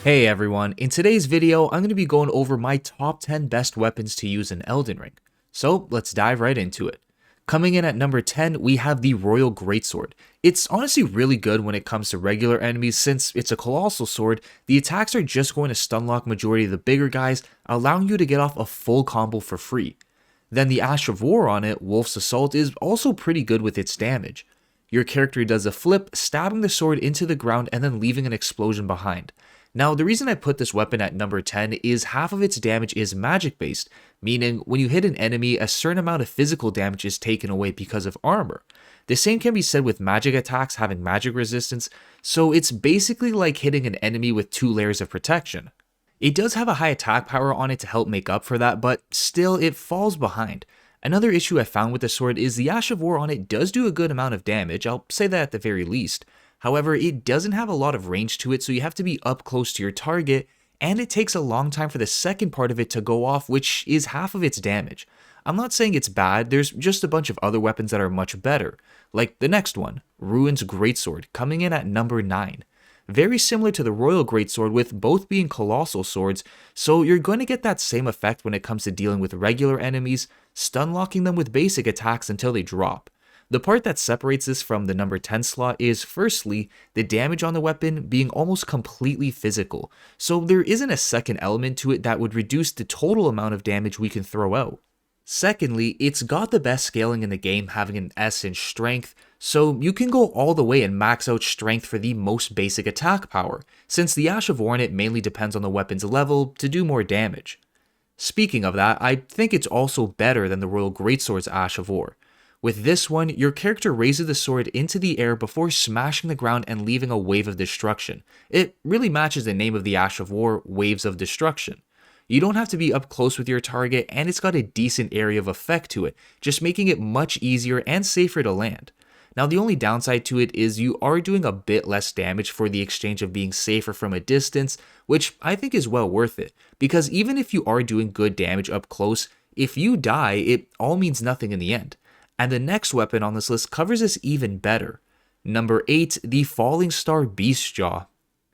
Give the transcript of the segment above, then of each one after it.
Hey everyone, in today's video I'm going to be going over my top 10 best weapons to use in Elden Ring. So let's dive right into it. Coming in at number 10 we have the Royal Greatsword. It's honestly really good when it comes to regular enemies since it's a colossal sword. The attacks are just going to stun lock majority of the bigger guys, allowing you to get off a full combo for free. Then the Ash of War on it, Wolf's Assault, is also pretty good with its damage. Your character does a flip, stabbing the sword into the ground and then leaving an explosion behind. Now, the reason I put this weapon at number 10 is half of its damage is magic based, meaning when you hit an enemy, a certain amount of physical damage is taken away because of armor. The same can be said with magic attacks having magic resistance, so it's basically like hitting an enemy with 2 layers of protection. It does have a high attack power on it to help make up for that, but still it falls behind. Another issue I found with the sword is the Ash of War on it does do a good amount of damage, I'll say that at the very least. However, it doesn't have a lot of range to it, so you have to be up close to your target, and it takes a long time for the second part of it to go off, which is half of its damage. I'm not saying it's bad, there's just a bunch of other weapons that are much better, like the next one, Ruin's Greatsword, coming in at number 9. Very similar to the Royal Greatsword with both being colossal swords, so you're going to get that same effect when it comes to dealing with regular enemies, stun locking them with basic attacks until they drop. The part that separates this from the number 10 slot is firstly, the damage on the weapon being almost completely physical, so there isn't a second element to it that would reduce the total amount of damage we can throw out. Secondly, it's got the best scaling in the game, having an S in strength, so you can go all the way and max out strength for the most basic attack power, since the Ash of War mainly depends on the weapon's level to do more damage. Speaking of that, I think it's also better than the Royal Greatsword's Ash of War. With this one, your character raises the sword into the air before smashing the ground and leaving a wave of destruction. It really matches the name of the Ash of War, Waves of Destruction. You don't have to be up close with your target, and it's got a decent area of effect to it, just making it much easier and safer to land. Now the only downside to it is you are doing a bit less damage for the exchange of being safer from a distance, which I think is well worth it, because even if you are doing good damage up close, if you die, it all means nothing in the end. And the next weapon on this list covers this even better. Number 8, the FALLINGSTAR Beastjaw.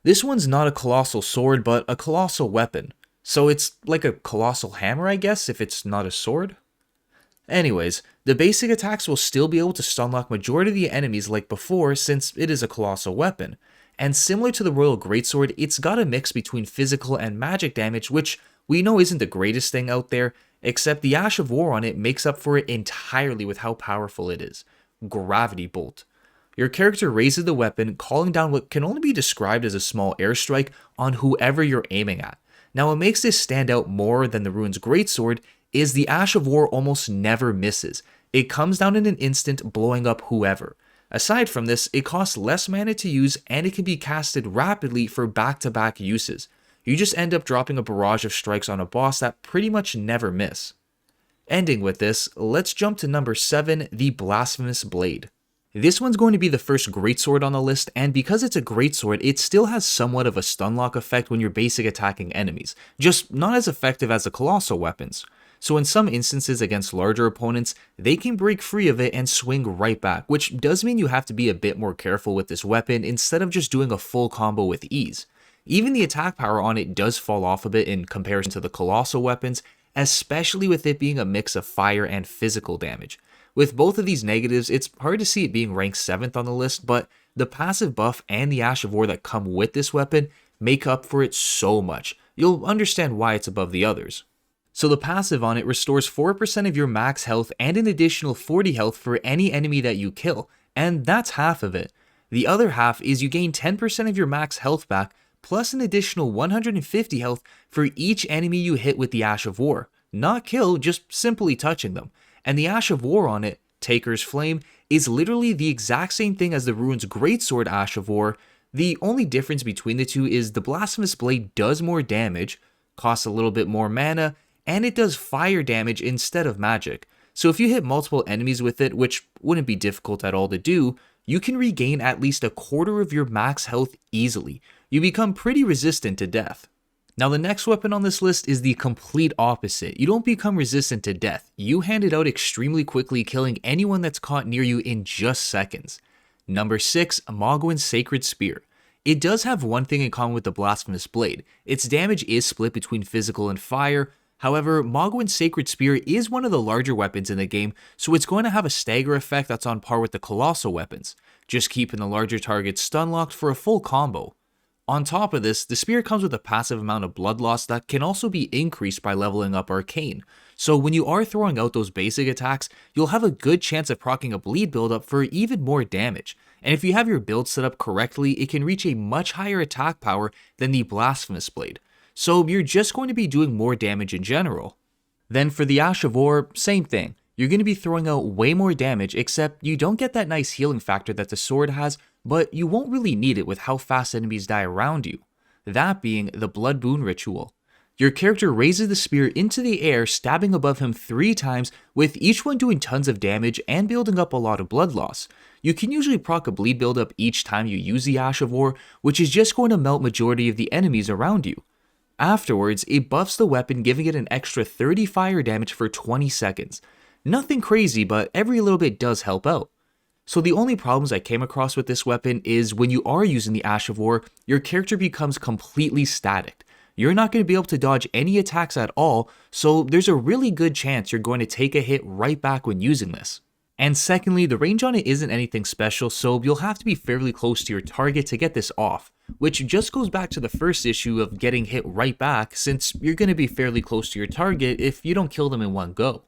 This one's not a colossal sword, but a colossal weapon. So it's like a colossal hammer, I guess, if it's not a sword? Anyways, the basic attacks will still be able to stun lock majority of the enemies like before since it is a colossal weapon. And similar to the Royal Greatsword, it's got a mix between physical and magic damage, which we know isn't the greatest thing out there, except the Ash of War on it makes up for it entirely with how powerful it is. Gravity Bolt. Your character raises the weapon, calling down what can only be described as a small airstrike on whoever you're aiming at. Now what makes this stand out more than the Ruin's Greatsword is the Ash of War almost never misses. It comes down in an instant, blowing up whoever. Aside from this, it costs less mana to use and it can be casted rapidly for back-to-back uses. You just end up dropping a barrage of strikes on a boss that pretty much never miss. Ending with this, let's jump to number 7, the Blasphemous Blade. This one's going to be the first greatsword on the list, and because it's a greatsword, it still has somewhat of a stun lock effect when you're basic attacking enemies, just not as effective as the colossal weapons. So in some instances against larger opponents, they can break free of it and swing right back, which does mean you have to be a bit more careful with this weapon instead of just doing a full combo with ease. Even the attack power on it does fall off a bit in comparison to the colossal weapons, especially with it being a mix of fire and physical damage. With both of these negatives, it's hard to see it being ranked 7th on the list, but the passive buff and the Ash of War that come with this weapon make up for it so much. You'll understand why it's above the others. So the passive on it restores 4% of your max health and an additional 40 health for any enemy that you kill, and that's half of it. The other half is you gain 10% of your max health back, plus an additional 150 health for each enemy you hit with the Ash of War. Not kill, just simply touching them. And the Ash of War on it, Taker's Flame, is literally the exact same thing as the Ruin's Greatsword Ash of War. The only difference between the two is the Blasphemous Blade does more damage, costs a little bit more mana, and it does fire damage instead of magic. So if you hit multiple enemies with it, which wouldn't be difficult at all to do, you can regain at least a quarter of your max health easily. You become pretty resistant to death. Now the next weapon on this list is the complete opposite. You don't become resistant to death. You hand it out extremely quickly, killing anyone that's caught near you in just seconds. Number 6, MOHGWYN'S Sacred Spear. It does have one thing in common with the Blasphemous Blade. Its damage is split between physical and fire. However, MOHGWYN'S Sacred Spear is one of the larger weapons in the game, so it's going to have a stagger effect that's on par with the colossal weapons, just keeping the larger targets stun locked for a full combo. On top of this, the spear comes with a passive amount of blood loss that can also be increased by leveling up Arcane, so when you are throwing out those basic attacks, you'll have a good chance of proccing a bleed buildup for even more damage, and if you have your build set up correctly, it can reach a much higher attack power than the Blasphemous Blade, so you're just going to be doing more damage in general. Then for the Ash of War, same thing. You're going to be throwing out way more damage, except you don't get that nice healing factor that the sword has, but you won't really need it with how fast enemies die around you. That being the Blood Boon Ritual. Your character raises the spear into the air, stabbing above him 3 times, with each one doing tons of damage and building up a lot of blood loss. You can usually proc a bleed buildup each time you use the Ash of War, which is just going to melt majority of the enemies around you. Afterwards, it buffs the weapon, giving it an extra 30 fire damage for 20 seconds. Nothing crazy, but every little bit does help out. So the only problems I came across with this weapon is when you are using the Ash of War, your character becomes completely static. You're not going to be able to dodge any attacks at all, so there's a really good chance you're going to take a hit right back when using this. And secondly, the range on it isn't anything special, so you'll have to be fairly close to your target to get this off, which just goes back to the first issue of getting hit right back, since you're going to be fairly close to your target if you don't kill them in one go.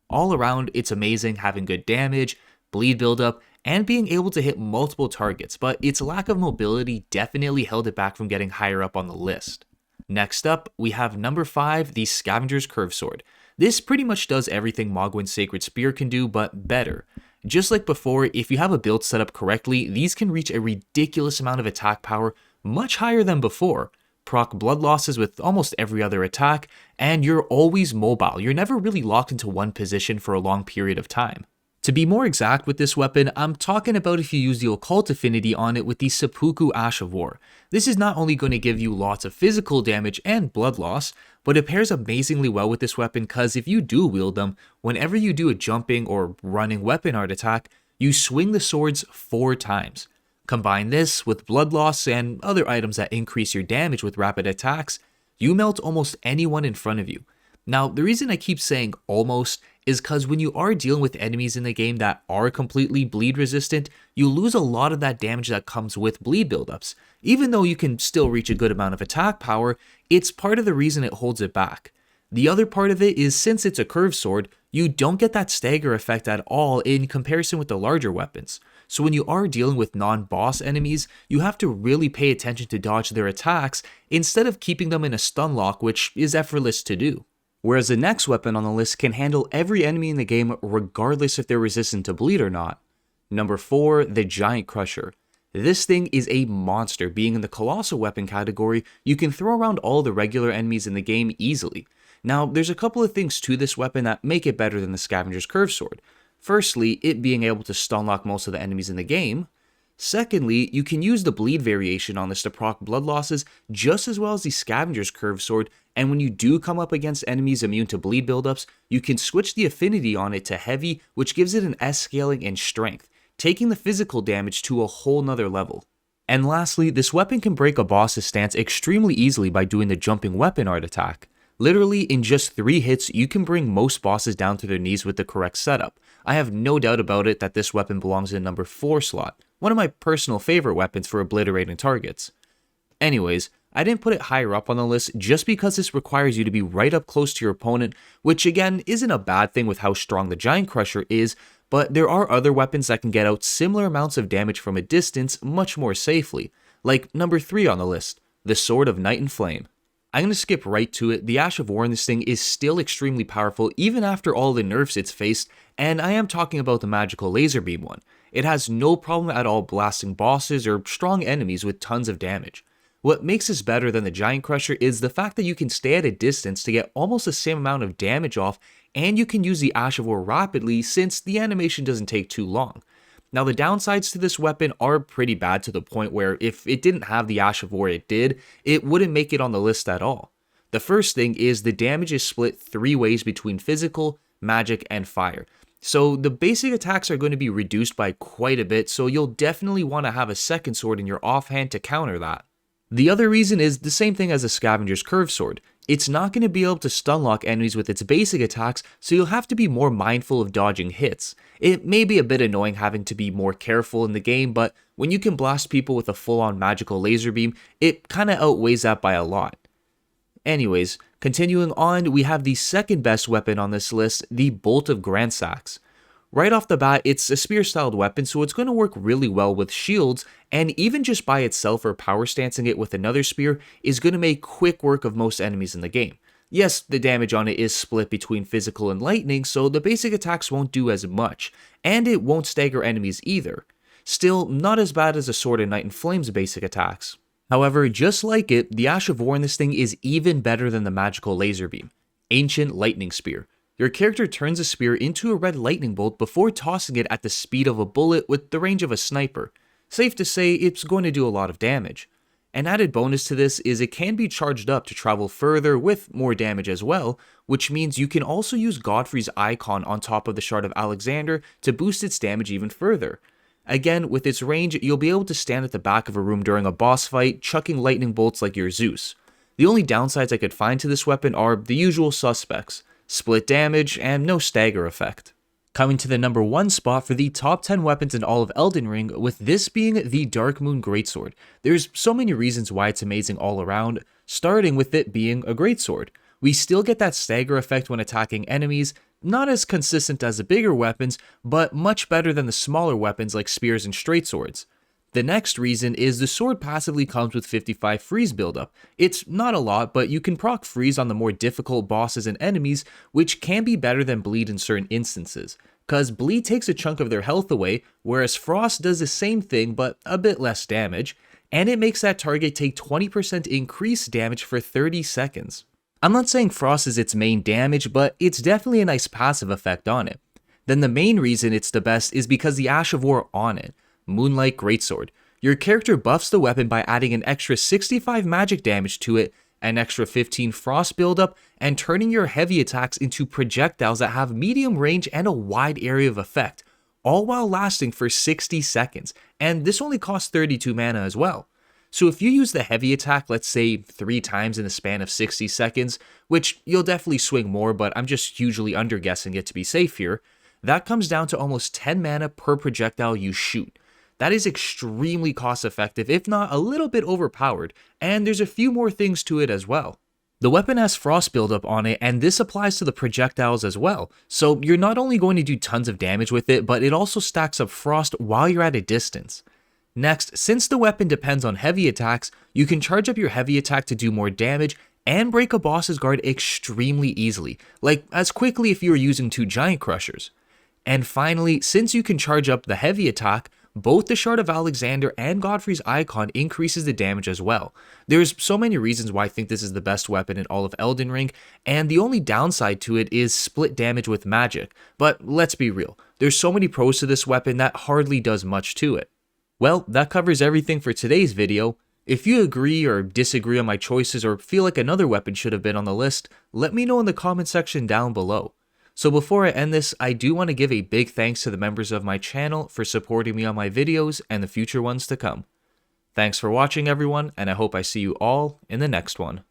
All around, it's amazing having good damage, bleed buildup, and being able to hit multiple targets, but its lack of mobility definitely held it back from getting higher up on the list. Next up, we have number 5, the Scavenger's Curved Sword. This pretty much does everything MOHGWYN'S Sacred Spear can do, but better. Just like before, if you have a build set up correctly, these can reach a ridiculous amount of attack power, much higher than before. Proc blood losses with almost every other attack, and you're always mobile. You're never really locked into one position for a long period of time. To be more exact with this weapon, I'm talking about if you use the occult affinity on it with the Seppuku Ash of War. This is not only going to give you lots of physical damage and blood loss, but it pairs amazingly well with this weapon because if you do wield them, whenever you do a jumping or running weapon art attack, you swing the swords 4 times. Combine this with blood loss and other items that increase your damage with rapid attacks, you melt almost anyone in front of you. Now, the reason I keep saying almost is because when you are dealing with enemies in the game that are completely bleed resistant, you lose a lot of that damage that comes with bleed buildups. Even though you can still reach a good amount of attack power, it's part of the reason it holds it back. The other part of it is since it's a curved sword, you don't get that stagger effect at all in comparison with the larger weapons. So when you are dealing with non-boss enemies, you have to really pay attention to dodge their attacks instead of keeping them in a stun lock, which is effortless to do. Whereas the next weapon on the list can handle every enemy in the game regardless if they're resistant to bleed or not. Number 4, the Giant Crusher. This thing is a monster. Being in the colossal weapon category, you can throw around all the regular enemies in the game easily. Now, there's a couple of things to this weapon that make it better than the Scavenger's Curved Sword. Firstly, it being able to stun lock most of the enemies in the game. Secondly, you can use the bleed variation on this to proc blood losses just as well as the Scavenger's Curved Sword, and when you do come up against enemies immune to bleed buildups, you can switch the affinity on it to heavy, which gives it an S scaling in strength, taking the physical damage to a whole nother level. And lastly, this weapon can break a boss's stance extremely easily by doing the jumping weapon art attack. Literally, in just 3 hits, you can bring most bosses down to their knees with the correct setup. I have no doubt about it that this weapon belongs in number 4 slot, one of my personal favorite weapons for obliterating targets. Anyways, I didn't put it higher up on the list just because this requires you to be right up close to your opponent, which again isn't a bad thing with how strong the Giant Crusher is, but there are other weapons that can get out similar amounts of damage from a distance much more safely, like number 3 on the list, the Sword of Night and Flame. I'm going to skip right to it. The Ash of War in this thing is still extremely powerful even after all the nerfs it's faced, and I am talking about the magical laser beam one. It has no problem at all blasting bosses or strong enemies with tons of damage. What makes this better than the Giant Crusher is the fact that you can stay at a distance to get almost the same amount of damage off, and you can use the Ash of War rapidly since the animation doesn't take too long. Now the downsides to this weapon are pretty bad to the point where if it didn't have the Ash of War it wouldn't make it on the list at all. The first thing is the damage is split 3 ways between physical, magic, and fire. So the basic attacks are going to be reduced by quite a bit, so you'll definitely want to have a second sword in your offhand to counter that. The other reason is the same thing as a Scavenger's curved sword. It's not going to be able to stun lock enemies with its basic attacks, so you'll have to be more mindful of dodging hits. It may be a bit annoying having to be more careful in the game, but when you can blast people with a full-on magical laser beam, it kinda outweighs that by a lot. Anyways, continuing on, we have the second best weapon on this list, the Bolt of GRANSAX. Right off the bat, it's a spear-styled weapon, so it's going to work really well with shields, and even just by itself or power stancing it with another spear is going to make quick work of most enemies in the game. Yes, the damage on it is split between physical and lightning, so the basic attacks won't do as much, and it won't stagger enemies either. Still, not as bad as a Sword of Night and Flame's basic attacks. However, just like it, the Ash of War in this thing is even better than the magical laser beam. Ancient Lightning Spear. Your character turns a spear into a red lightning bolt before tossing it at the speed of a bullet with the range of a sniper. Safe to say, it's going to do a lot of damage. An added bonus to this is it can be charged up to travel further with more damage as well, which means you can also use Godfrey's icon on top of the Shard of Alexander to boost its damage even further. Again, with its range, you'll be able to stand at the back of a room during a boss fight, chucking lightning bolts like your Zeus. The only downsides I could find to this weapon are the usual suspects: split damage and no stagger effect. Coming to the number 1 spot for the top 10 weapons in all of Elden Ring, with this being the Dark Moon Greatsword. There's so many reasons why it's amazing all around, starting with it being a greatsword. We still get that stagger effect when attacking enemies, not as consistent as the bigger weapons, but much better than the smaller weapons like spears and straight swords. The next reason is the sword passively comes with 55 freeze buildup. It's not a lot, but you can proc freeze on the more difficult bosses and enemies, which can be better than bleed in certain instances, cause bleed takes a chunk of their health away, whereas frost does the same thing but a bit less damage, and it makes that target take 20% increased damage for 30 seconds. I'm not saying frost is its main damage, but it's definitely a nice passive effect on it. Then the main reason it's the best is because the Ash of War on it. Moonlight Greatsword. Your character buffs the weapon by adding an extra 65 magic damage to it, an extra 15 frost buildup, and turning your heavy attacks into projectiles that have medium range and a wide area of effect, all while lasting for 60 seconds, and this only costs 32 mana as well. So if you use the heavy attack, let's say 3 times in the span of 60 seconds, which you'll definitely swing more, but I'm just hugely underguessing it to be safe here, that comes down to almost 10 mana per projectile you shoot. That is extremely cost effective, if not a little bit overpowered, and there's a few more things to it as well. The weapon has frost buildup on it, and this applies to the projectiles as well, so you're not only going to do tons of damage with it, but it also stacks up frost while you're at a distance. Next, since the weapon depends on heavy attacks, you can charge up your heavy attack to do more damage and break a boss's guard extremely easily, like as quickly if you were using 2 Giant Crushers. And finally, since you can charge up the heavy attack, both the Shard of Alexander and Godfrey's icon increases the damage as well. There's so many reasons why I think this is the best weapon in all of Elden Ring, and the only downside to it is split damage with magic, but let's be real, there's so many pros to this weapon that hardly does much to it. Well, that covers everything for today's video. If you agree or disagree on my choices or feel like another weapon should have been on the list, let me know in the comment section down below. So before I end this, I do want to give a big thanks to the members of my channel for supporting me on my videos and the future ones to come. Thanks for watching everyone, and I hope I see you all in the next one.